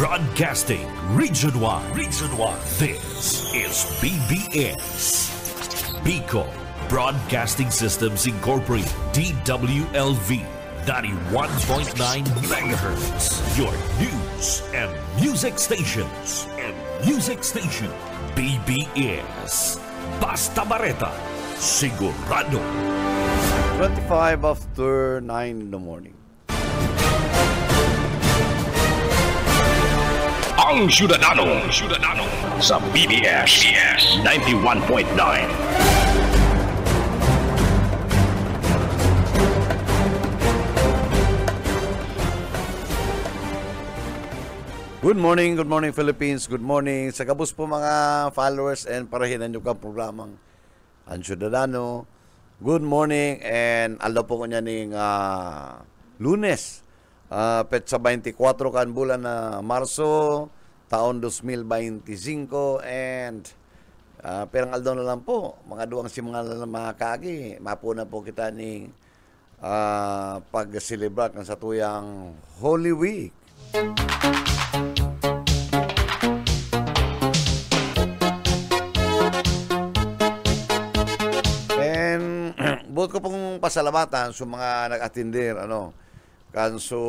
Broadcasting Region 1. Region 1. This is BBS. Bicol Broadcasting Systems Incorporated. DWLV 91.9 megahertz. Your news and music stations. BBS. Basta Bareta. Sigurado. 25 after 9 in the morning. Ang Syudadano sa BBS 91.9. Good morning Philippines, good morning. Sa kabus po mga followers and parahinan nyo kang programang Ang Syudadano. Good morning and alo po ko niya ning Lunes. Petsa 24 kan bulan na Marso, taon 2025 and perang aldaw na lang po, mga duwang mga kagi, mapuna po kita ning pag-celebrate ng satuyang Holy Week. Buot ko pong pasalamatan sa mga nag-attindir, kanso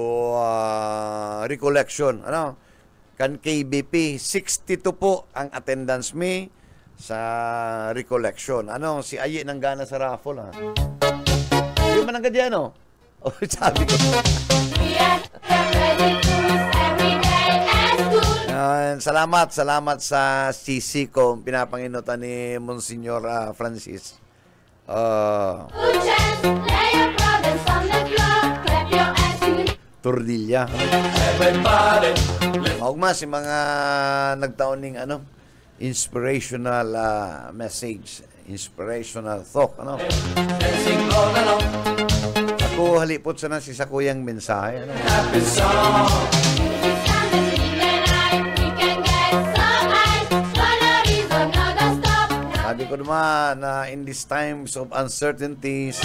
recollection, kan KBP, 62 po ang attendance me sa recollection. Si Ayi nang gana sa raffle, ha? Hindi man ang gadya, sabi ko. Salamat sa CC ko, pinapanginutan ni Monsignor Francis. Tordilla. Maugma si mga nagtaon ning inspirational message, inspirational talk, Ako halipot sa si sa kuyang mensahe, Sabi ko naman na in these times of uncertainties,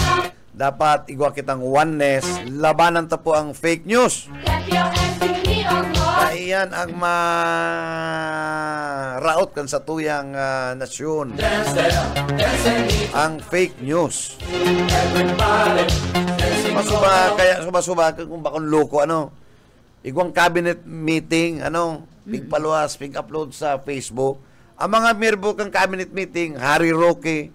dapat igwa kitang oneness, labanan ta po ang fake news. Iyan ang maraot kan sa tuyang nasyon. Ang fake news. Suba kung bakong loko, igwang cabinet meeting, big paluwas, big upload sa Facebook. Ang mga mirbo kang cabinet meeting, Harry Roque.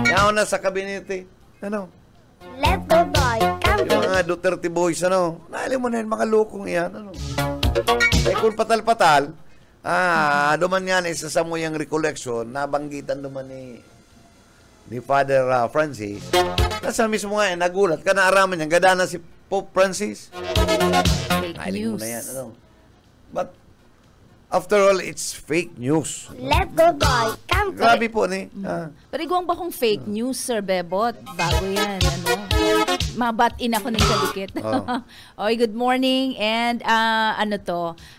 Yaw na sa kabinete. Let's go, boy. Come Yung mga Duterte boys, Naalim mo na yun, mga lukong yan, kung patal-patal, duman nga na isa sa mo yung recollection, nabanggitan duman ni Father Francis. Nasa mismo nga, nagulat ka na araman niya, gada na si Pope Francis. Fake Naalim mo news. na yan, But, after all, it's fake news. Let's go, boy. Come Grabe po, Pero igwang ba kung fake news, Sir Bebot? Bago yan, mabat-in ako ng kalikit. Oy, good morning and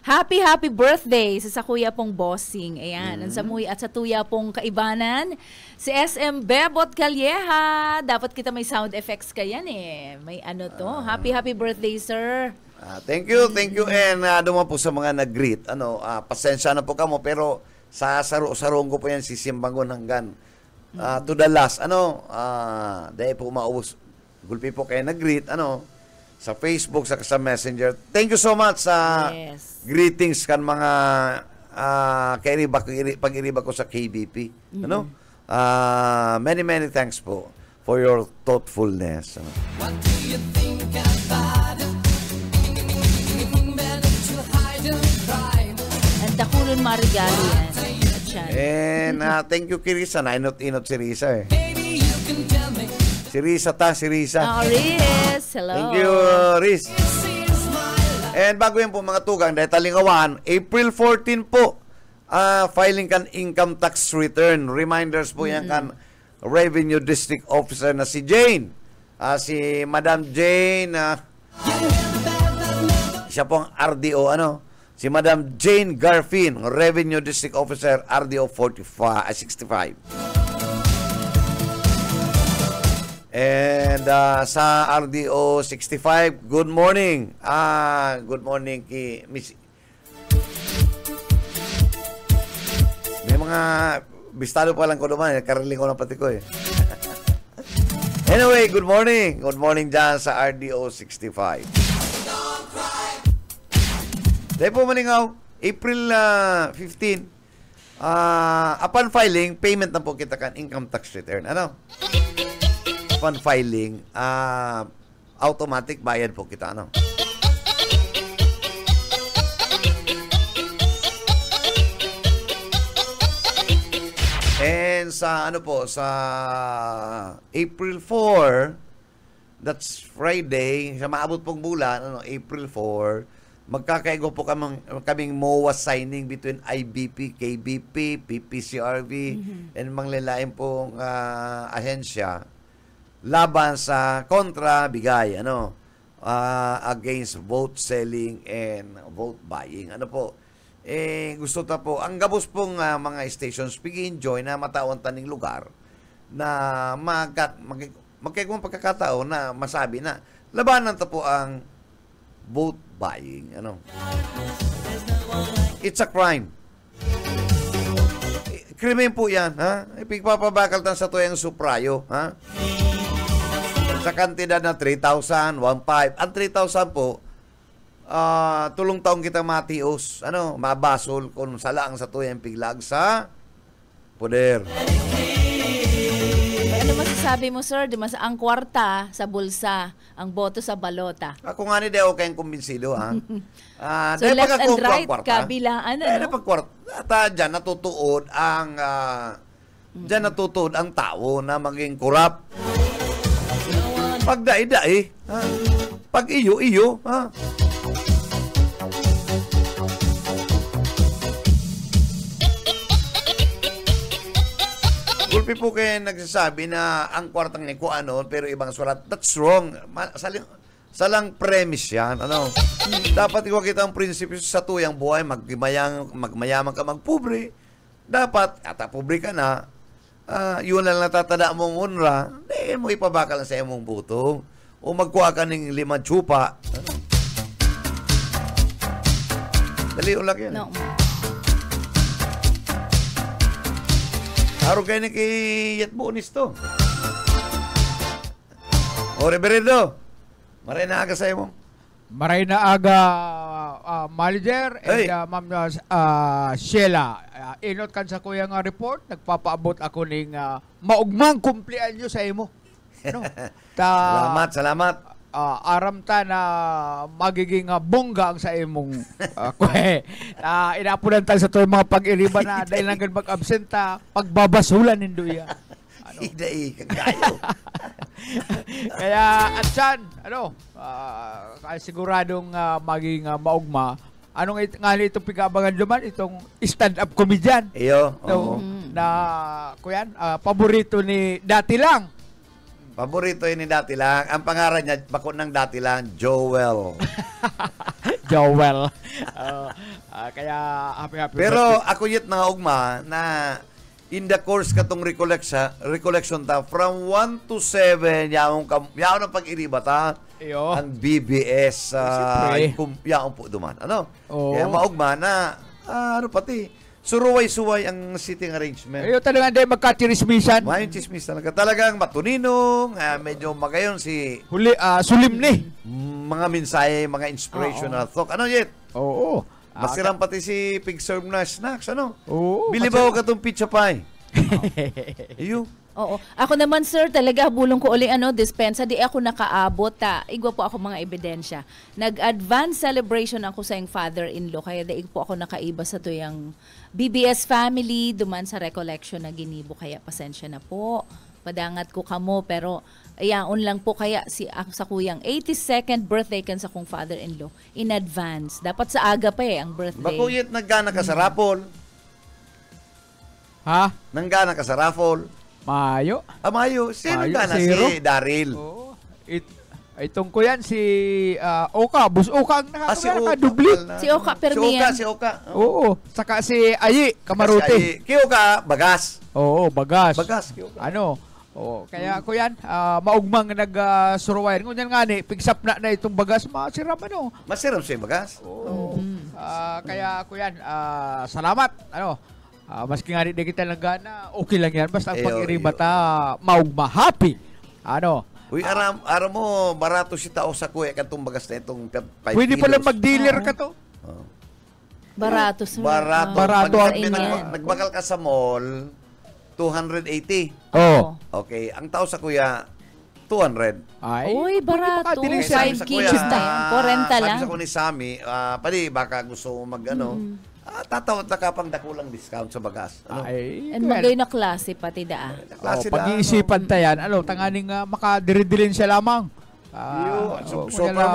happy birthday sa kuya pong bossing. Ayan, ang samuhi at sa tuya pong kaibanan, si SM Bebot Calleja. Dapat kita may sound effects ka yan May happy birthday, sir. Thank you. And duman po sa mga nag-greet. Pasensya na po kamo, pero sa sarong ko po yan sisimbangon hanggan. To the last, dahil po maubos. Gulpi po kayo nag-greet, sa Facebook, sa Messenger. Thank you so much sa greetings kan mga pag-iriba ko sa KBP. Many thanks po for your thoughtfulness. What do you think about it? And dakulon marigalo yan. And thank you, Kirisa. Nainot-inot si Risa, Baby, you can tell me. Si Risa. Riz. Hello. Thank you, Riz. And bago yan po mga tugang, dahil talingawan, April 14 po, filing kan income tax return. Reminders po yan kan Revenue District Officer na si Jane. Si Madam Jane, siya po ang RDO, si Madam Jane Garfin, Revenue District Officer, RDO 65. And sa RDO 65, good morning. Good morning kay Miss. May mga bistado pa lang ko naman. Kariling ko na pati ko eh. Anyway, good morning. Good morning dyan sa RDO 65. Dahil po maningaw, April 15, upon filing, payment na po kita kan income tax return. Ano? Upon filing, automatic bayad po kita. Ano? And sa ano po, sa April 4, that's Friday, sa maabot pong bulan, ano, April 4, magkakaigo po kaming MOA signing between IBP, KBP, PPCRV, and manglalain pong ahensya laban sa kontra bigay, ano, against vote selling and vote buying. Ano po, gusto ta po, ang gabos pong mga stations pag-enjoy na matawang taning lugar na magkaikumang pagkakataon na masabi na labanan ta po ang vote buying. Ano? It's a crime. Krimen po yan. Ha? Ipigpapabakal tan sa tuyang suprayo. Ha? Sa kantidad na 3,000, 1,500. Ang 3,000 po, tulong taong kita matios, ano, mabasol kung salaang sa tuyang piglag sa poder. Ano masasabi mo, sir? Di mas ang kwarta sa bulsa, ang boto sa balota. Ako nga ni Deo kayong kumbinsido, ha? So left and right, kabilaan, ano? At dyan natutuod ang tao na maging korap. Pag dai-dai, ha? Pag iyo-iyo, ha? Gulpi po kayo nagsasabi na ang kwartang ni ano, pero ibang sulat. That's wrong. Salang premise yan. Ano? Dapat ikaw kita ang prinsipyo sa tuyang buhay. Magmayaman ka, magpobre. Dapat, ata pobre ka na, yun lang natatada mong unra, hindi mo ipabakal sa imong buto. O magkuha ka ng 5 tsupa. Ano? Dali ulag yan. No. Araw kayo na kay Yatbonis to. O, Reverendo, maray na aga sa'yo mo. Maray na aga, manager, and ma'am Sheila. Inot kan sa kuya nga report, nagpapaabot ako ng maugmang kumplianyo sa imo. Ano? Salamat. Aram ta na magiging bongga ang sa imong kwe. Inapunan ta sa to mga pag-iriba na dahil lang mag-absent ta, pagbabasulan nindo ya. Ano? Idai kagayo. Kaya atsan, ano, siguradong maging maugma. Anong nga itong pigabangan duman, itong stand-up comedian. Iyo. No, na kuyan, paborito ni dati lang. Paborito yun ni dati lang. Ang pangalan niya, bako ng dati lang, Joel. Joel. Kaya happy Pero ako yun na ugma na in the course katong recollection ta, from 1 to 7, yaon ang pag-iriba ta, Iyo. ang BBS, yaon po duman. Ano? Oo. Kaya maugma na, ano pati, suruway-suway ang seating arrangement. Ayo talaga hindi magkatirismisan. Mayroon chismis talaga. Talagang matuninong, medyo magayon si Huli, sulim ni. mga mensahe, mga inspirational talk. Ano yet? Oo. Masirang pati si Pig Serve na snacks, ano? Oo. Bili ba ako katong pizza pie? Iyo. Oo. Ako naman, sir, talaga bulong ko uling dispensa. Di ako nakaabot. Igwa po ako mga ebidensya. Nag-advance celebration ako sa yung father-in-law. Kaya di po ako nakaiba sa to yung BBS family. Duman sa recollection na ginibo. Kaya pasensya na po. Padangat ko kamo. Pero ayaon lang po kaya ako sa kuyang 82nd birthday kan sa kong father-in-law. In advance. Dapat sa aga pa ang birthday. Bakuyit naggana ka sa raffle. Ha? Nanggana ka sa raffle. Mayo. Mayo. Sino Mayo, gana? zero. Si Daryl. Oo. Itong ko yan, si Oka. Bus Oka ang Si Oka. nakakadubli. Si Oka Permian. Si Oka. Oo. Saka si Ayi, Kamaruti. Si Oka, Bagas. Oo, Bagas. Bagas. Si Oka. Ano? Kaya ko yan, maugmang nag-survive. Ngunyan nga ni, pigsap na itong bagas, masiram ano. Masiram siya bagas. Kaya ko yan, salamat. Maski nga di kita nagana, okay lang yan. Basta ang pag-iribata, maugma, happy. Uy, aram mo, barato si tao sa kuya katong bagas na itong 5 Pwede kilos. pala mag-dealer ka to. Barato, sir. Barato. Barato Pag ang nagbakal ka sa mall, 280. Okay, ang tao sa kuya, 200. Ay, Uy, barato. makadiling Eh, siya. 5 kilos na yan. 40 lang. Sabi sa ko ni Sammy, pali, baka gusto mo tatawad na ka pang dakulang discount sa bagas. Ay, And magay na klase pati daa. Klase na, pag-iisipan tayan, tanganing makadiridilin siya lamang. So para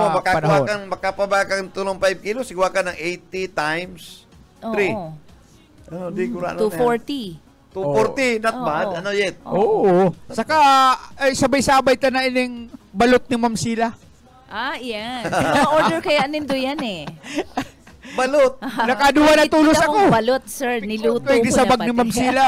mo, makapabakang tulong 5 kilos, sigwa ka ng 80 times 3. Di ko na 240. 240, not bad. Oo. Ano yet? Oo. Saka, sabay-sabay ta na ining balot ni Ma'am Sila. Yan. Pina-order kaya nindo yan eh. Balot. Nakaduwa na tulos Kita ako. kong balot, sir. Niluto ko Pwede na sabag pati. ni Ma'am Sila,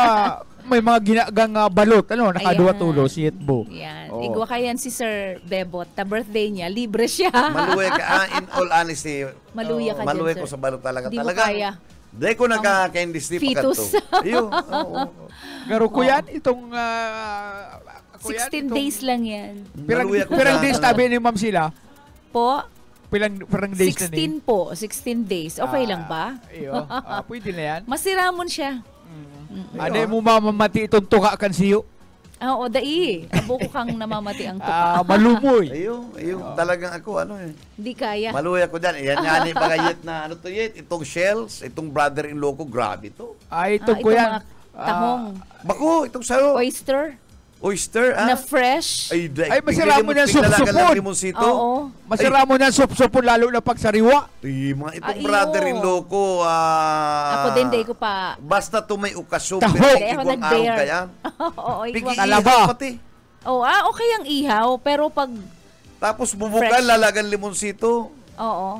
may mga ginagang balot. Nakaduwa Ayan. tulos, yetbo. Yan. Oo. Igwa kayan si Sir Bebot. Ta birthday niya. Libre siya. Maluwi ka. In all honesty, Maluya ka dyan, maluwi sir. ko sa balot talaga. Di mo Talaga. kaya. Di ko nagka-candy strip Fetus. Iyo. Garo ko yan, itong... 16 days lang yan. Maluwi ako Pirang sa- days tabi ni Ma'am Sila. Po, Pirang days na ni. 16 po. 16 days. Okay lang ba? Iyo. Pwede na yan. Masiramon siya. Ano mo mamamati itong tuka kan siyo? Oo, dai. Abo ko kang namamati ang tuka. Malumoy. Iyo. Talagang ako, Hindi kaya. Maluwi ako dyan. Yan nga ni bagayet na, itong shells, itong brother-in-law ko, grabe to. Itong ko Itong yan. mga tahong. Bako, itong sayo. Oyster Na fresh. Ay, masarap mo na supsupon. Oo. Masarap mo na supsupon lalo na pag sariwa. Mga itong Ay, brother-in-law ko, Ako din, day ko pa. basta to may okasyon, Taho. pero Day ako igwang araw nag-dare. kaya. Oo, Pigi igwa. Talaba. ihaw pati. Okay ang ihaw, pero pag, Tapos bubukal, Fresh. lalagan limonsito. oo.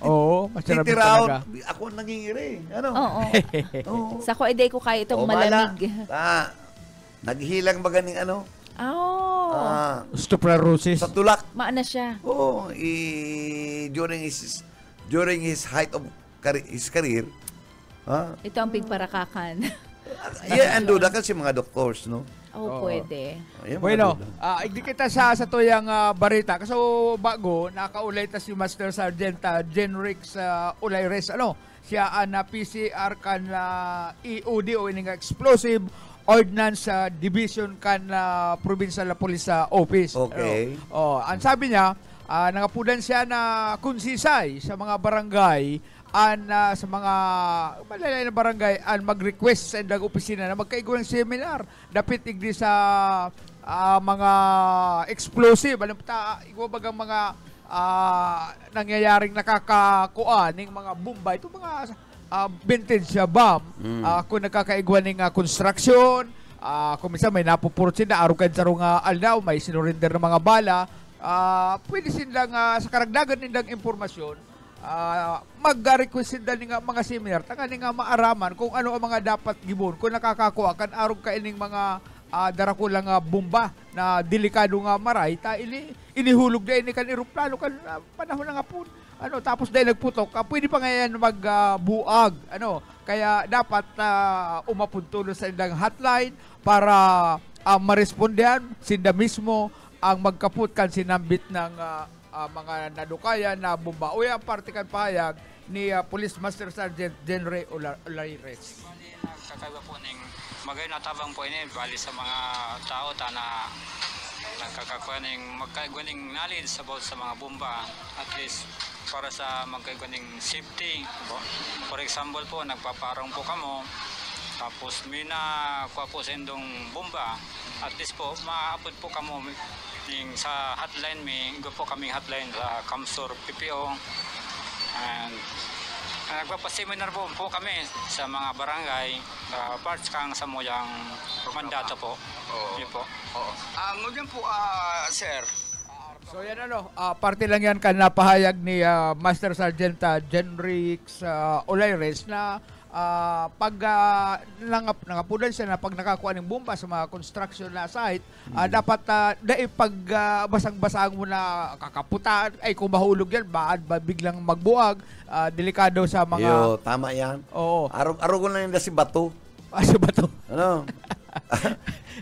Oo, masarap yun Titira talaga. out. Ako ang nangingiri. Ano? Oo. Oo. Sa ko, day ko kaya itong O, bala. malamig. Naghilang ba ganing ano? Osteoporosis. Sa tulak. Maana siya. Oo. During his height of his career, Ito ang pigparakakan. anduda kasi mga doctors, no? Pwede. Ayan, mga Bueno, duda. hindi kita sa tuyang barita. Kaso bago, nakaulay ta si Master Sergeant Jenrix Ulayres. Siya na PCR kan EOD o ining Explosive Ordnance Division kan Provincial Police Office. Okay. Ang sabi niya, nangapudan siya na kunsisay sa mga barangay sa mga malalay na barangay mag-request sa dag opisina na magkaigo ng seminar dapit igdi sa mga explosive igwa bagang mga nangyayaring nakakakuan ng mga bomba ito mga vintage bomb kung nagkakaigwa ng construction kung minsan may napupurot sila arugad sa runga aldaw may sinurinder ng mga bala pwede silang sa karagdagan nilang impormasyon mag-request sila ng mga seminar tanganing nga maaraman kung ano ang mga dapat gibon kung nakakakuha kan arog ka ining mga darakulang bomba na delikado nga maray inihulog na ini kan eroplano kan panahon na nga po tapos dahil nagputok pwede pa ngayon magbuag kaya dapat umapuntulo sa ilang hotline para marespondihan sinda mismo ang magkaput kan sinambit ng mga nadukayan na bomba. O yan, parte kan pahayag ni Police Master Sergeant Jenre Olaires. Kakaiba po ng magay natabang po ini bali sa mga tao na nagkakakuha ng magkaiguaning knowledge about sa mga bomba at least para sa magkaiguaning safety. For example po, nagpaparang po kamo tapos may nakuha po sa indong bomba at least po maaapod po kamo sa hotline po kaming hotline sa Kamsur PPO and nagpapaseminar po kami sa mga barangay parts kang sa moyang mandato po. Yun po. Ngayon po, sir. So yan parte lang yan kan napahayag ni Master Sergeant Jenrix Olaires na pag nangapunan siya na pag nakakuha ng bomba sa mga construction na site, dapat pag basang-basang mo na kakaputan, ay kung mahulog yan, biglang magbuwag, delikado sa mga... Yo, tama yan. Oo. Araw ko lang yung si Bato. Sa bato. Ano?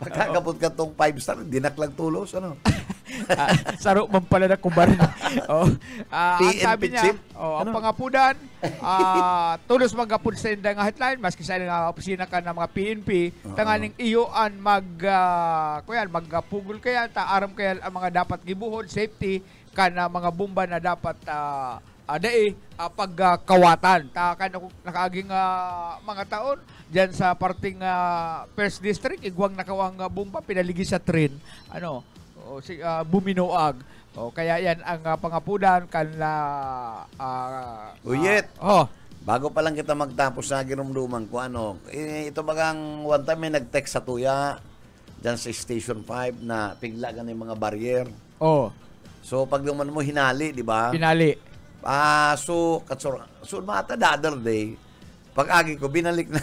Pagkakapot ka tong 5-star, dinaklag tulos, ano? Saro man pala na kubarin. Ang sabi niya, chip? ang pangapunan, tulos magapun sa indang hotline, maski sa nga opisina ka ng mga PNP, tanganing iyoan magpugol kaya, aram kaya ang mga dapat gibuhon, safety, kana mga bomba na dapat pagkawatan. Nakaaging mga taon, dyan sa parting First District, igwang nakawang bomba, pinaligi sa train. Buminoag. Kaya yan ang pangapunan kanla Uyet. Bago pa lang kita magtapos na ginumduman ko, ito bagang one time may nag-text sa tuya dyan sa Station 5 na pigla ka ng mga barrier. So pag naman mo hinali, di ba? Pinali. So mata the other day, pag-agi ko, binalik na.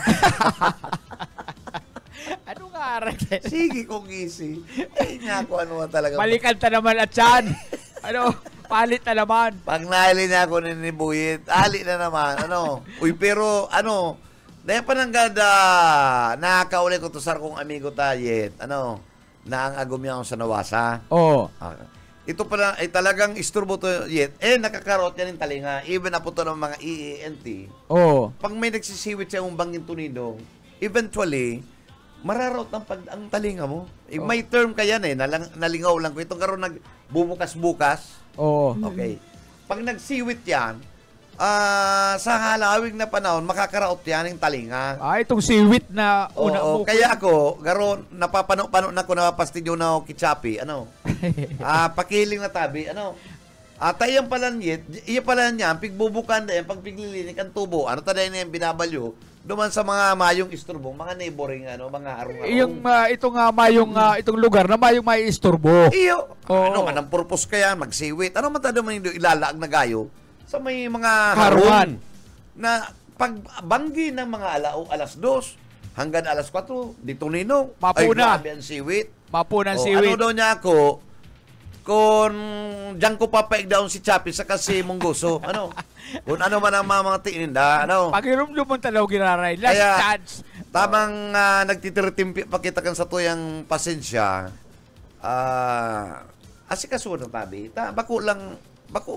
Ano nga arat? Sige kong easy. Ay nga ako, talaga. Balikan ta naman at yan. Palit na naman. Pag nahili na ako ni Buyit, ali na naman. Uy, pero, dahil pa nang ganda, nakakauli ko to sa kong amigo tayet, na ang agom niya sa nawasa. Ito pala, ay talagang isturbo to yet. Nakakarot yan yung talinga. Even na po to ng mga EENT. Pag may nagsisiwit siya yung bangin tunido, eventually, mararot ang talinga mo. May term ka yan nalingaw lang ko. Itong karoon nagbubukas-bukas. Okay. Pag nagsiwit yan, sa halawig na panahon, makakaraot yan yung talinga. Itong siwit na una mo. Kaya ako, garon, napapano-pano na ko napastidyo na ako kitsapi. Pakiling na tabi. Tayang pala iya pala niya, pigbubukan na yan, pag piglilinik ang tubo. Taday na yan binabalyo, duman sa mga mayong isturbong, mga neighboring, mga arong-arong. Yung, itong lugar na mayong may isturbo. Iyo. Man ang purpose kaya, magsiwit. Matado man yung ilalaag na gayo sa may mga harun na pagbanggi ng mga alas 2 hanggang alas 4, dito ninong. Mapuna. Ay, ang siwit. Mapuna ang siwit. Daw niya ako, kung diyan ko papaigdaon si Chapi sa kasi mong gusto, kung man ang mga tininda, Pag-irumdum mo talaw ginaray. Last chance. Tamang nagtitiritimpi, pakita kan sa tuyang pasensya, asikaso na tabi. Bako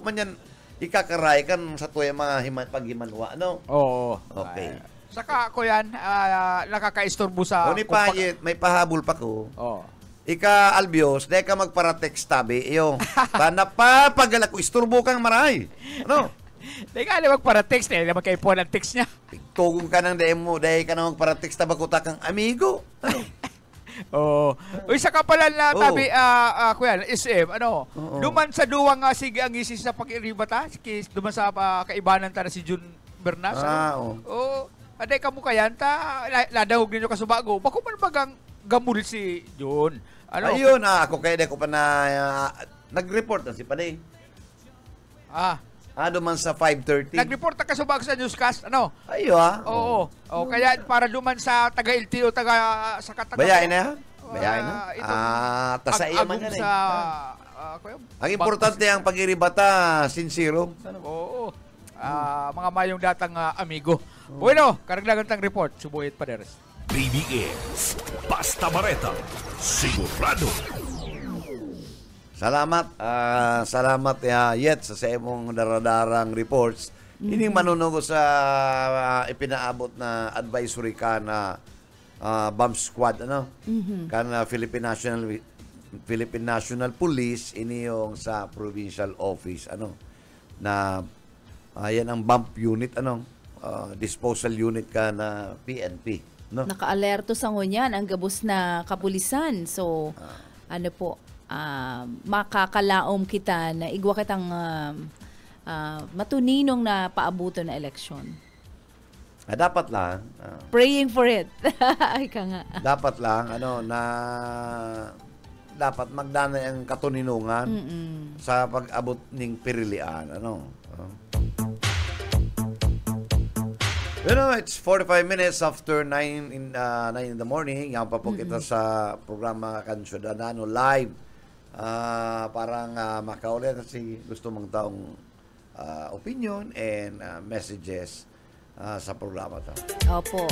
man yan, ikakaray kan sa tuyang mga paghimanwa, Oo. Okay. Saka ako yan, nakaka-istorbo sa... Payet, may pahabol pa ko. Ika, Albios, dahil ka magpara-text tabi, napapagala ko, isturbo kang maray. Dahil ka magpara-text, dahil naman kayo po ng text niya. Tugong ka ng DM mo, dahil ka na magpara-text, tabakuta kang amigo. Uy, saka pala na tabi, kuya, SM, duman sa duwang sige ang isis sa pag-iribata, duman sa kaibanan ta na si Jun Bernas. Aday ka mo kayan, ladahog ninyo ka subago, bako man bagang gamul si Jun. Ayun, ako kaya ko pa na nag-report na si Panay. Duman sa 5:30. Nag-report na ka subago sa newscast, Ayo, Oo. Kaya para duman sa taga-LTO, sa kataga. Bayain na yan? Bayain na? Tasaiya man yan ang importante ang pag-iribata, sincero. Oo. Mga mayong datang amigo. Bueno, karagdagan tang report. Subuhit pa deres. BBS Basta Bareta, sigurado. Salamat yet sa imong daradarang reports. Ini manunugo sa ipinaabot na advisory ka na bomb squad kana Philippine National Police ini yung sa provincial office na yan ang bomb unit disposal unit ka na PNP. Naka-alerto sa ngunyan ang gabos na kapulisan. So, makakalaom kita na igwa kitang matuninong na paabuto na eleksyon. Dapat lang. Praying for it. Ay ka nga. Dapat lang, dapat magdana ang katuninungan sa pag-abot ng pirilian. You know, it's 45 minutes after 9 in the morning. Yan pa po kita sa programa Kansyudadano live. Parang makaulit kasi gusto mong taong opinion and messages sa programa to. Opo.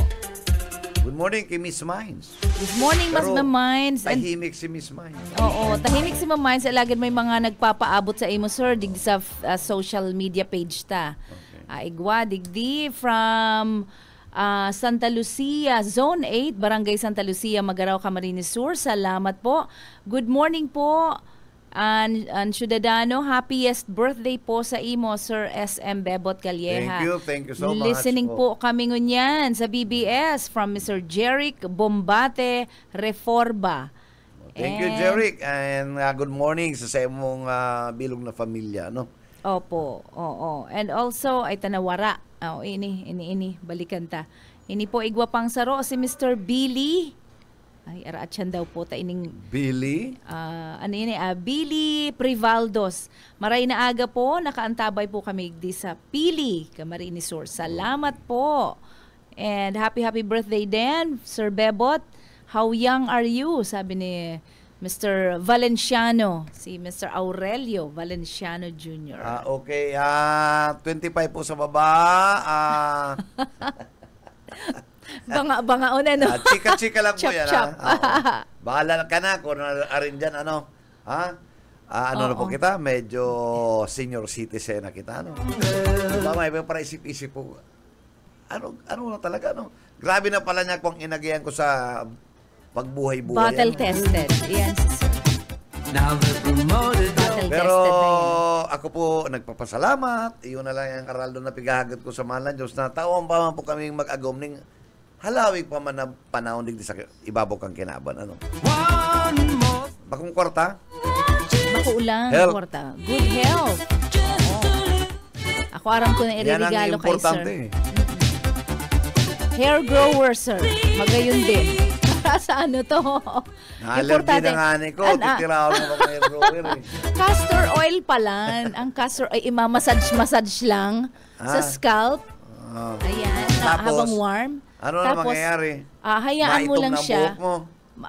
Good morning kay Miss Mines. Good morning, Mas Pero Mines. tahimik si Miss Mines. Oo, tahimik si Mines. Lagid may mga nagpapaabot sa imo, sir, digdi sa social media page ta. Igwa, digdi from Santa Lucia, Zone 8, Barangay Santa Lucia, Magaraw, Camarines Sur. Salamat po. Good morning po. And Ciudadano, happiest birthday po sa imo, Sir SM Bebot Calleja. Thank you so much. Listening po kami ngunyan sa BBS from Mr. Jeric Bombate Reforba. Thank you, Jeric. And good morning sa imong bilog na pamilya, no? Opo, oo. And also, ay tanawara. Ini, balikan ta. Ini po igwa pang saro si Mr. Billy. Ay, araatyan daw po ta ining Billy? Billy Privaldos. Maray na aga po, nakaantabay po kami di sa Pili, Camarines Sur. Salamat po. And happy birthday din, Sir Bebot. How young are you? Sabi ni Mr. Valenciano, si Mr. Aurelio Valenciano Jr. Okay, 25 po sa baba. Banga una, no? Chika-chika lang po yan, Chop. Bahala ka na kung arin dyan, ano? Ha? Na po kita? Medyo senior citizen na kita, ano? Diba, may para isip-isip po. Ano na talaga, no? Grabe na pala niya kung inagayan ko sa pagbuhay-buhay. Battle tested. Yan, sir. Pero ako po nagpapasalamat. Iyon na lang ang karaldo na pigahagat ko sa mahal ng Diyos na tawang pa man po kaming mag-agom ning halawig pa man na panahon digdi sa ibabaw kang kinaban. Ano? Bakong kwarta? Bako ulang Health. kwarta. Good health. Ako aram ko na Yan ang iririgalo kay importante. sir. Hair grower, sir. Magayon din. Sa ano to? Allergy na nga ni ko. Titiraw mo mga hair grower eh. Castor oil pala. Ang castor ay imamassage lang sa scalp. Ayan. Tapos, habang warm. Ano na mangyayari? Hayaan mo Maitong lang na siya. buhok mo.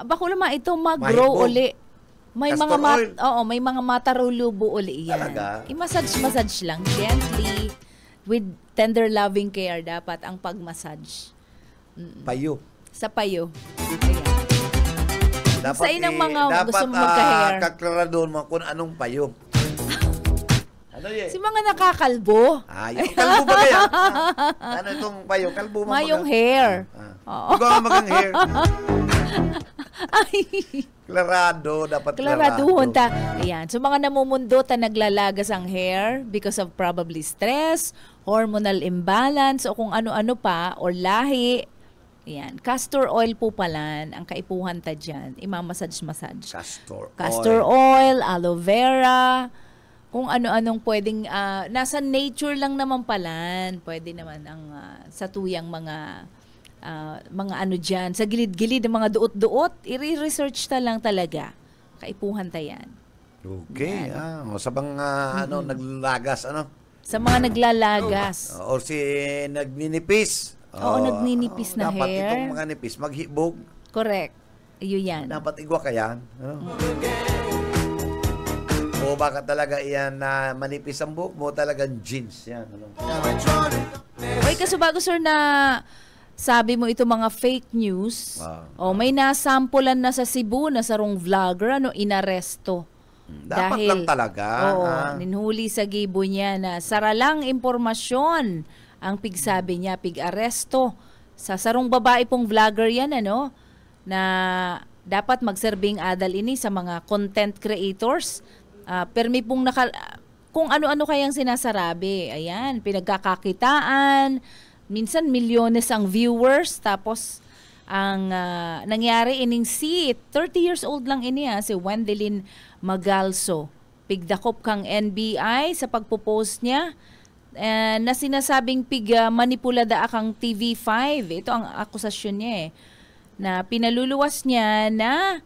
Bako naman ito mag-grow Mahibog. uli. May Castor mga oil. may mga matarulubo uli yan. Talaga? I-massage lang gently with tender loving care dapat ang pag-massage. Payo. Sa payo. Ayan. Dapat Sa inang mga gusto mo dapat magka-hair. kaklaradon mo kung anong payo. Ano yun? Si mga nakakalbo. Yung kalbo ba kaya? Ano itong payo? Kalbo mo Mayong hair. Oo. Ikaw ang magang hair. Ay. Klarado, dapat Klaraduhon ta. Ayan. So mga namumundo ta naglalagas ang hair because of probably stress, hormonal imbalance, o kung ano-ano pa, or lahi. Ayan. Castor oil po pala ang kaipuhan ta dyan. Imamassage-massage. Castor oil, aloe vera, kung ano-anong pwedeng, nasa nature lang naman pala. Pwede naman ang sa tuyang mga ano dyan, sa gilid-gilid ng mga duot-duot, i-research ta lang talaga. Kaipuhan ta yan. Okay. Sa mga naglalagas, ano? Sa mga naglalagas. O si nagninipis. Oo, nagninipis na dapat hair. Dapat itong mga nipis, maghibog. Correct. Ayun yan. Dapat igwa ka yan. O baka talaga yan na manipis ang buhok mo, talagang jeans yan. Oy, kaso bago sir na sabi mo ito mga fake news, may nasampulan na sa Cebu na sarong vlogger, inaresto. Dapat dahil, lang talaga. Ninhuli sa gibo niya na saralang impormasyon ang pigsabi niya, pig-aresto sa sarong babae pong vlogger yan, na dapat magserbing adal ini sa mga content creators. Permi pong kung ano-ano kayang sinasarabi. Ayan, pinagkakakitaan, minsan milyones ang viewers, tapos ang nangyari ining si 30 years old lang ini si Wendelin Magalso. Pigdakop kang NBI sa pagpo-post niya na sinasabing manipulada akang TV5. Ito ang akusasyon niya na pinaluluwas niya na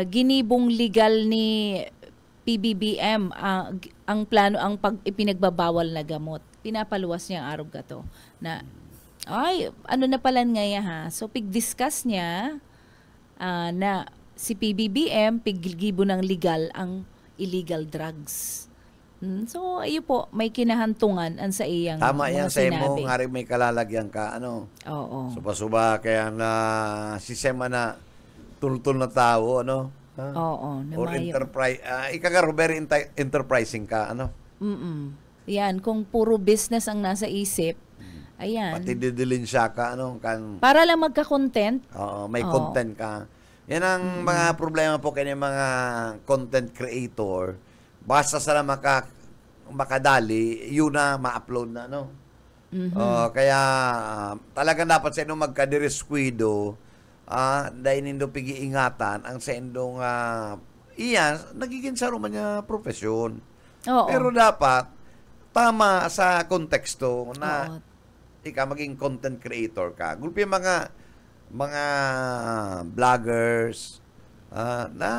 ginibong legal ni PBBM ang plano ang ipinagbabawal na gamot. Pinapaluwas niya ang arog gato na Ay, ano na pala ngayon ha? So, pig-discuss niya na si PBBM, piggibo ng legal ang illegal drugs. So, ayun po, may kinahantungan ang sa iyang Tama yan mga sa imo, sinabi. nga rin may kalalagyan ka, ano. Oo. Suba-suba, kaya na sistema na tultul na tao, ano. Ha? Oo. Or namayo. enterprise, ika nga, very enterprising ka, ano. Yan, kung puro business ang nasa isip, ayan. Pati didilinsya ka, ano. Para lang magka-content. Oo, may Oo. content ka. Yan ang mga problema po kanya mga content creator. Basta sila makadali, yun na ma-upload na, no? Kaya talagang dapat sa inyong magkadiresquido, dahil nindo pigi-ingatan ang sa inyong nagiging sa man niya profesyon. Oo. Pero dapat tama sa konteksto na Oo. ika maging content creator ka. Gulpi mga vloggers na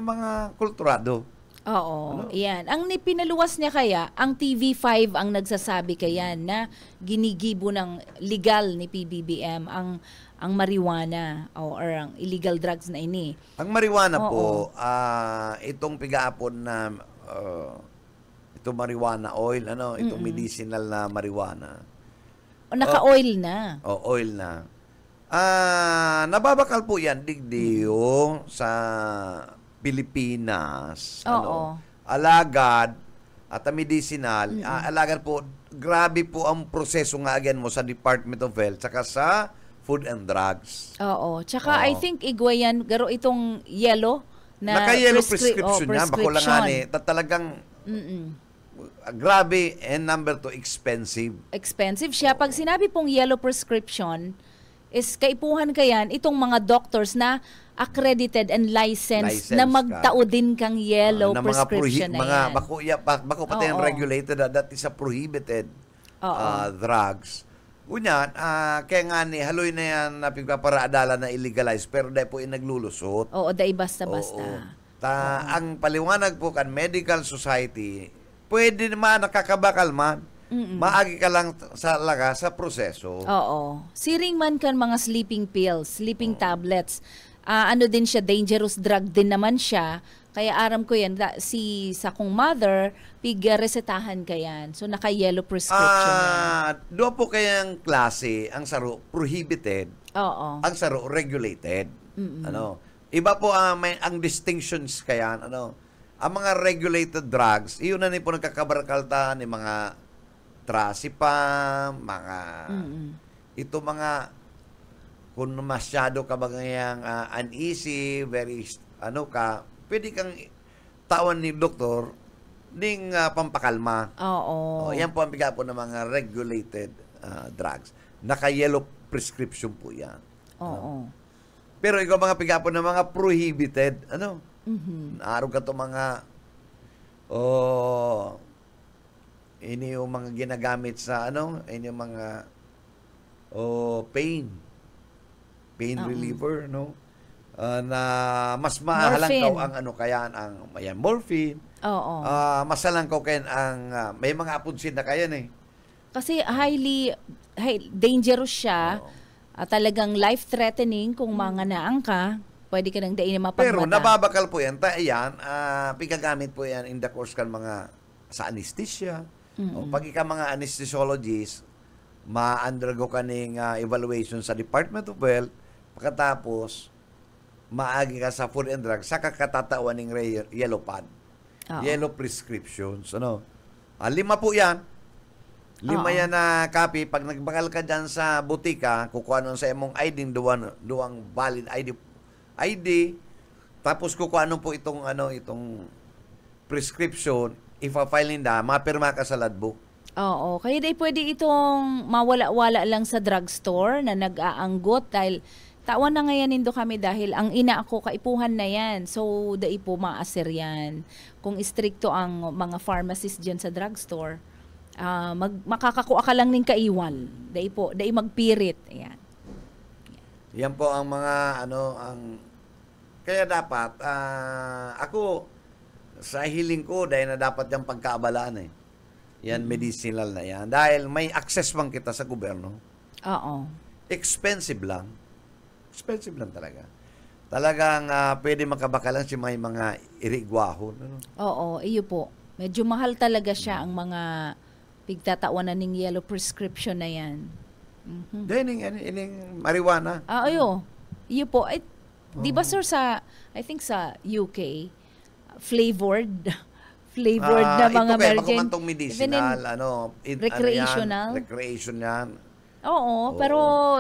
mga kulturado. Oo, yan. Ang pinaluwas niya kaya, ang TV5 ang nagsasabi kaya na ginigibo ng legal ni PBBM ang marijuana or ang illegal drugs na ini. Ang marijuana Oo. po, itong pigaapon na itong marijuana oil, ano, itong medicinal na marijuana. O naka-oil na. O oil na. Nababakal po yan digdiyo sa Pilipinas. Oo. Alagad at medicinal. Alagad po, grabe po ang proseso nga again mo sa Department of Health saka sa Food and Drugs. Oo. Tsaka Oo. I think igwayan, garo itong yellow na Naka-yellow prescription yan. Bako lang prescription. ani. Talagang grabe and number 2, expensive. Expensive siya. Pag sinabi pong yellow prescription, is kaipuhan kayan itong mga doctors na accredited and licensed na Licensed magtao din kang yellow na prescription na mga yan. bako pati yung Oo. regulated, that is a prohibited Oo. drugs. Unyan, kaya nga ni haloy na yan na pagpaparaadala na illegalized pero dahil po yung naglulusot. Oo, dahil basta-basta. Oo. Ang paliwanag po kan Medical Society, pwede naman nakakabakal man. Maagi ka lang sa proseso. Oo. Siring man kan mga sleeping pills, sleeping tablets. Ano din siya, dangerous drug din naman siya. Kaya aram ko yan, sa kong mother, resetahan ka yan. So, naka-yellow prescription yan. Doon po kayang klase, ang saro prohibited, Oo. ang saro regulated. Ano? Iba po ang distinctions kaya, ano? Ang mga regulated drugs, iyon na po nagkakabarkalta ni mga trazepam, mga ito mga kung masyado ka bagayang uneasy, very pwede kang tawan ni doktor ding pampakalma. Oo. Yan po ang biga po ng mga regulated drugs. Naka-yellow prescription po yan. Oo. Pero ikaw mga piga po ng mga prohibited, ano? Naarog ka to mga ini yung mga ginagamit sa ini yung mga pain reliever, no? Na mas mahalangkaw Morphine. ang morphine. Oo. Mas halangkaw kayan ang may mga apunsin na kayan eh. Kasi dangerous siya. Talagang life-threatening kung mga naang ka. Pwede ka nang dain na mapagmata. Pero nababakal po yan. Pigagamit po yan in the course kan mga sa anesthesia. Pag ika mga anesthesiologist, ma-undergo ka ng evaluation sa Department of Health, pagkatapos, maagi ka sa Food and Drugs, sa kakatatawan ng yellow pad. Oo. Yellow prescriptions. 5 po yan. 5 yan na copy. Pag nagbakal ka dyan sa butika, kukuha nun sa imong ID, duwang valid ID, tapos kukuha nun po itong prescription, ipa-file nila, mapirma ka sa logbook. Oo. Kaya dahil pwede itong mawala-wala lang sa drugstore na nag-aanggot dahil tawan na ngayon nindo kami dahil ang ina ako kaipuhan na yan. So, dahil po maaser yan. Kung istrikto ang mga pharmacist dyan sa drugstore, makakakuha ka lang ng kaiwan. Dahil magpirit. Ayan. Yan po ang mga kaya dapat ako sa hiling ko dahil na dapat yung pagkaabalaan yan medicinal na yan dahil may access bang kita sa gobyerno. Oo. Expensive lang. Expensive lang talaga. Talagang pwede makabakalan si may mga irigwahon. Ano? Oo, iyo po. Medyo mahal talaga siya ang mga pigtatawanan ng yellow prescription na yan. Mhm. Then, ining marijuana. Ayo. Iyo po. Ay, di ba sir I think sa UK, flavored na mga ito kaya, American. makumantong medicinal, recreational. Recreation yan. Oo, pero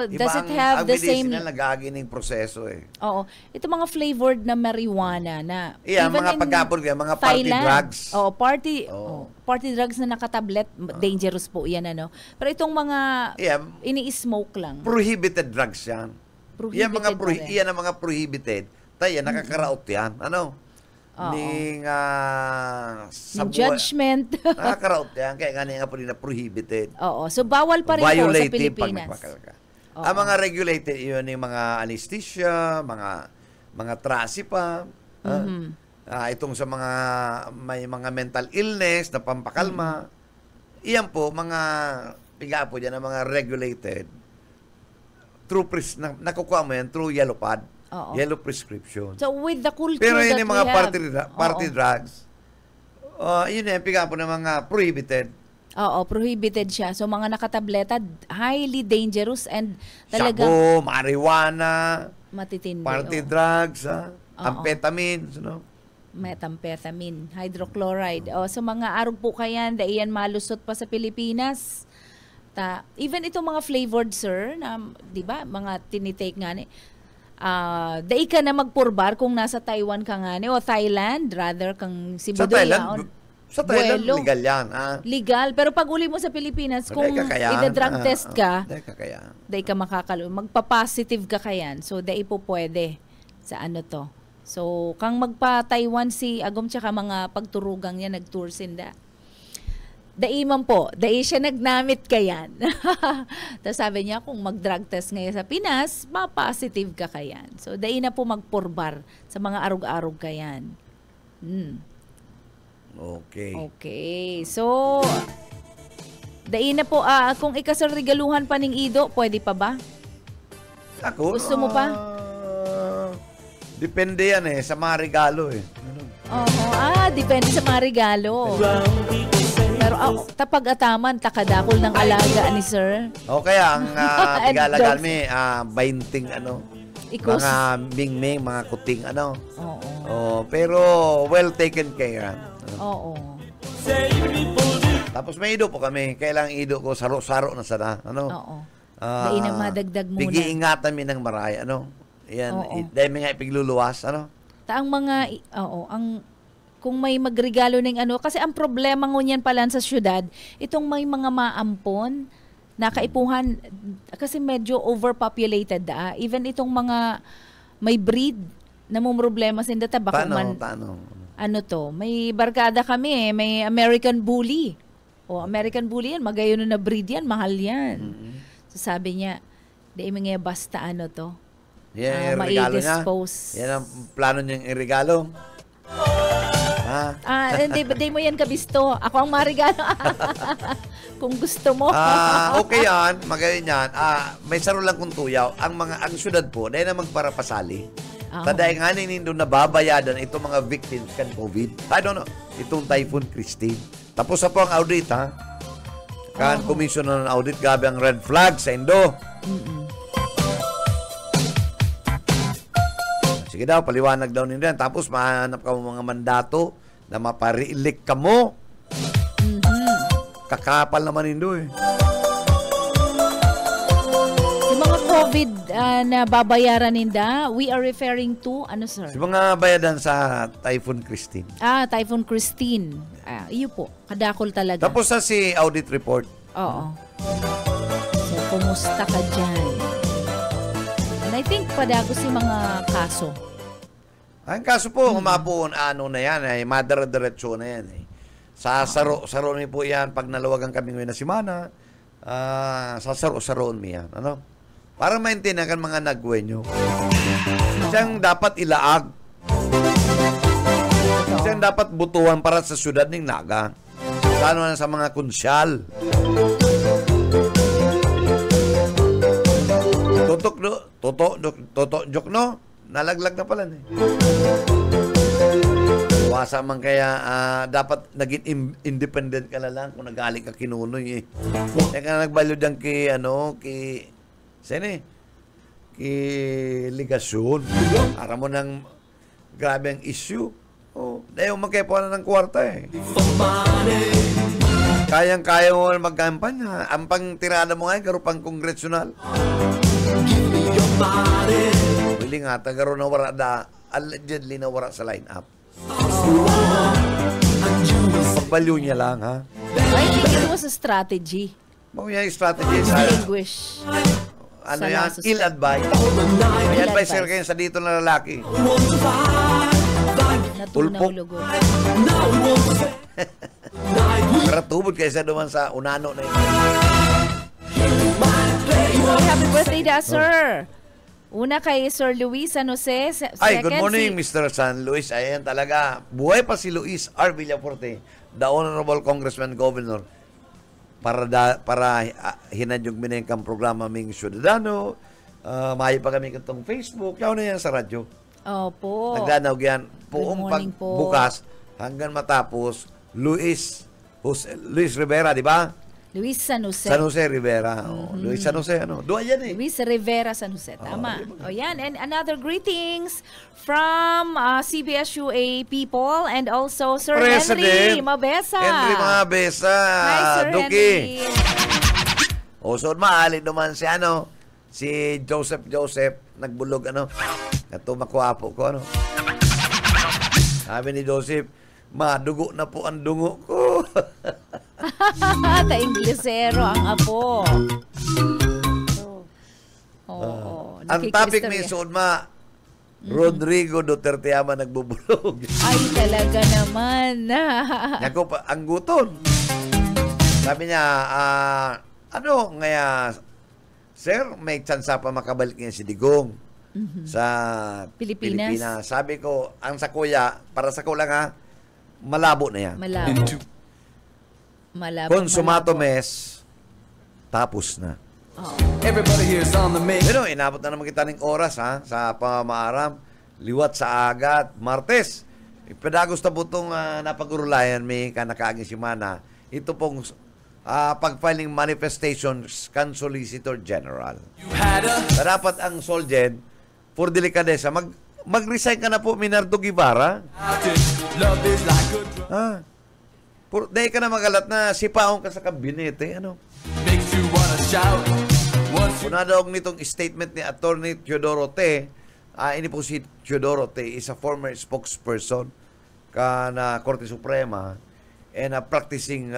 Iba does it have the same... Ang medicinal nagagining proseso eh. Oo. Ito mga flavored na marijuana na Mga pagkapon kaya, mga party Thailand, drugs. Party drugs na nakatablet, dangerous po yan, ano. Pero itong mga ini-smoke lang. Prohibited drugs yan. Yan ang mga prohibited. Tayo, nakakaraot yan. Ano? Ning judgment. Nakakaraot yan. Kaya nga po na prohibited. Oo. So, bawal pa rin po sa Pilipinas. Ang mga regulated, yun yung mga anesthesia, mga trasipa, itong sa may mga mental illness na pampakalma. Iyan po, piga po dyan, ang mga regulated. Nakukuha mo yan through yellow pad. Yellow prescription. So, with the culture pero yun that yung mga we party drugs, yun yung piga po ng mga prohibited. Oo, prohibited siya. So, mga nakatableta, highly dangerous and talaga... Shabu, marijuana, matitindi. party drugs, amphetamines, methamphetamine, hydrochloride. So, mga arog po kayan, daiyan malusot pa sa Pilipinas. Even itong mga flavored, sir, na, di ba, mga tinitake nga ni, dai ka na magpurbar kung nasa Taiwan ka nga ni, o Thailand, rather, kang Cebu Sa Thailand, legal yan. Legal, pero pag uli mo sa Pilipinas, kung ida-drug test ka, dai ka magpa-positive ka kayan. So, dai po pwede sa ano to. So, kang magpa-Taiwan si Agom tsaka mga pagturugang niya, nag-tour sinda. Dai man po, dai siya nagnamit kayan. Tapos sabi niya, kung mag-drug test ngayon sa Pinas, ma-positive ka kayan. So, dai na po magpurbar sa mga arog-arog kayan. Okay. So, dai na po, kung ikasal regaluhan pa ng Ido, pwede pa ba? Ako? Gusto mo pa? Depende yan sa mga regalo Depende sa mga regalo. Pero tapag-ataman, takadakol ng alaga ni sir. Kaya ang pigalagal mi, 20 Ikos. mga mingming, mga kuting pero well taken care. Oo. Tapos may ido po kami. Kailang ido ko, saro-saro na sana. Oo. Dahil na madagdag muna. Pigi-ingatan mi ng maray. Yan, dahil may nga ipigluluwas. Taang mga, kung may magregalo ng kasi ang problema ngunyan pala sa syudad, itong may mga maampon, nakaipuhan, kasi medyo overpopulated even itong mga may breed, namumroblema sinda baka may barkada kami may American Bully. American Bully yan, magayon na breed yan, mahal yan. So sabi niya, di mga basta yan ang regalo niya. Yan ang plano niyang irregalo. Hindi mo yan kabisto. Ako ang marigalo. Kung gusto mo. Okay yan. Magayon yan. May saro lang kung tuyaw. Ang syudad po, dahil na magparapasali. Taday nga nindo nababayadan itong mga victims kan COVID. I don't know. Itong Typhoon Christine. Tapos sa po ang audit, Kan commissioner ng audit, gabi ang red flag sa Indo. Sige daw, paliwanag daw nila. Tapos mahanap ka mo mga mandato na mapari-elect ka mo. Kakapal naman Indo Yung mga COVID na babayaran ninda, we are referring to, sir? Yung mga bayadan sa Typhoon Christine. Typhoon Christine. Iyo po, kadakol talaga. Tapos si audit report. Oo. So, kumusta ka dyan? And I think padago si mga kaso. Ang kaso po, kumapuon, na yan, madara-diretso na yan. Sa saro ni po yan, pag nalawagan kami ngayon na simana, sa saro-saroon mi yan. Para maintindihan kan mga nagwenyo. Siyang dapat ilaag. Siyang dapat butuan para sa syudad ng Naga. Sa mga konsyal. Toto, joke, no? Nalaglag na pala eh. Wasa man kaya dapat naging independent ka na lang kung nagaling ka kinunoy eh. Kaya ka nagbalyo dyan ki ligasyon. Para mo ng grabe ang issue. Oh, dahil magkepo na ng kwarta eh. Kayang-kaya mo magkampanya. Ang pang-tirada mo ngayon, karo pang kongresyonal. Willing nga, tagaro na wara allegedly na wara sa line-up. Pagbalyo niya lang, ha? I think it was a strategy. Mga yung strategy sa... Distinguish. Ano sa yan? nasa- Ill-advise. May advice kayo sa dito na lalaki. Natunaw Pulpok. lugo. Pero tubod kayo sa duman sa unano na yun. Happy birthday da, sir. Una kay Sir Luis San Jose. Ay, good Second, morning, si- Mr. San Luis. Ayan talaga. Buhay pa si Luis R. Villaforte, the Honorable Congressman Governor. Para hinadyog minengkang programa ming Ciudadano. Maayo pa kami itong Facebook. Yaw na yan sa radyo. Opo. Nagdanaog yan. Buong morning po. bukas hanggang matapos, Luis Rivera, di ba? Luis San Jose. San Jose Rivera. Oh, Luis San Jose, ano? Dua yan eh. Luis Rivera San Jose. Tama. O yan. And another greetings from CBSUA people and also Sir Henry Mabesa. Henry Mabesa. Hi, Sir Duki. Henry. O, so, maalin naman si Joseph, nagbulog, Ito, makuwapo ko, Sabi ni Joseph, madugo na po ang dungo ko. Ta-Inglesero ang apo. Oo. Ang topic ni Sudma, Rodrigo Duterte ama nagbubulog. Ay, talaga naman. Ako pa, ang guton. Sabi niya, sir, may tsansa pa makabalik niya si Digong sa Pilipinas. Sabi ko, ang sa kuya, para sa ko lang malabo na yan. Malabo. Consumato mes, tapos na. Everybody here is on the make. Pero inabot na naman kita ng oras sa pamaaram. Liwat sa agat. Martes. Ipedagos na po itong napagurulayan may kanakaaging simana. Ito pong pag-filing manifestations kan Solicitor General. Dapat ang Solgen for delikadesa mag-resign ka na po Minardo Guevara. Dahil ka na magalat na sipaon ka sa kabinete. Makes you wanna shout. Punadawag nitong statement ni Attorney Teodoro T. Ini po si Teodoro T. is a former spokesperson na Korte Suprema and a practicing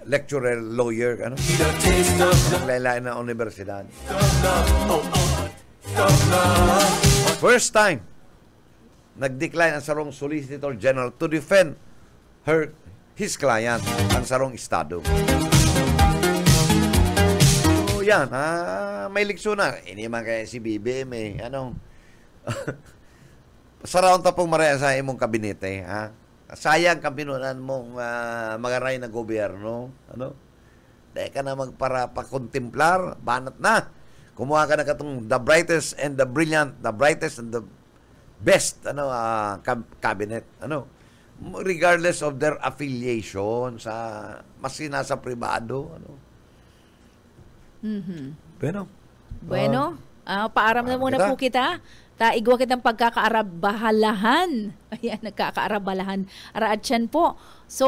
lecturer lawyer. Naglaylay na universidad. First time nag-decline ang sarong Solicitor General to defend his client, ang sarong estado. So, yan. May liksyon na. Ini man kaya si BBM Saraon ta pong maraya sa imong kabinete. Sayang kampinunan mong magaray na gobyerno. Dahil ka na magpara-pakontemplar, banat na. Kumuha ka na katong the brightest and the brilliant, the brightest and the best cabinet. Regardless of their affiliation maski nasa pribado. Bueno, paaram na muna po kita. Taigwa kitang pagkakaarabahalahan. Ayan, nagkakaarabalahan. Araadyan po. So,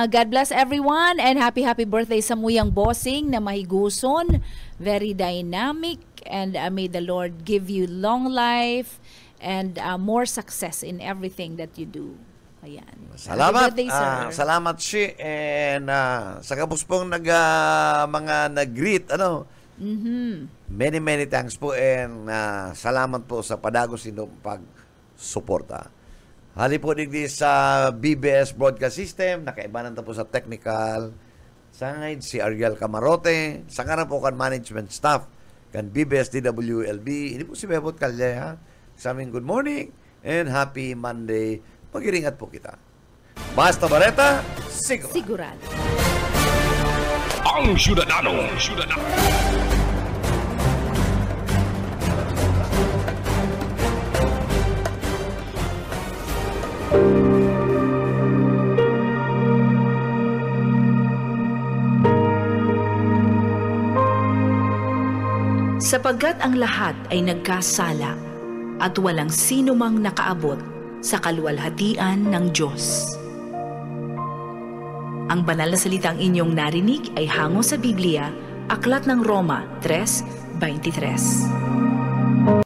God bless everyone and happy birthday sa muyang bossing na mahiguson. Very dynamic and may the Lord give you long life and more success in everything that you do. Ayan. Salamat. Happy birthday, sir. Salamat si and sa kapos pong mga nag-greet many thanks po and salamat po sa padagos inyong pagsuporta. Hali po digdi sa BBS Broadcast System, nakaibanan ta po sa technical side si Ariel Camarote, sa kanan po kan management staff kan BBS DWLB. Ini po si Bebot Calleja. Sa aming good morning and happy Monday. Mag-iringat po kita. Basta Bareta, Sigurado. Ang Ciudadano. sapagkat ang lahat ay nagkasala at walang sino mang nakaabot sa kaluwalhatian ng Diyos. Ang banal na salitang inyong narinig ay hango sa Biblia, Aklat ng Roma 3:23.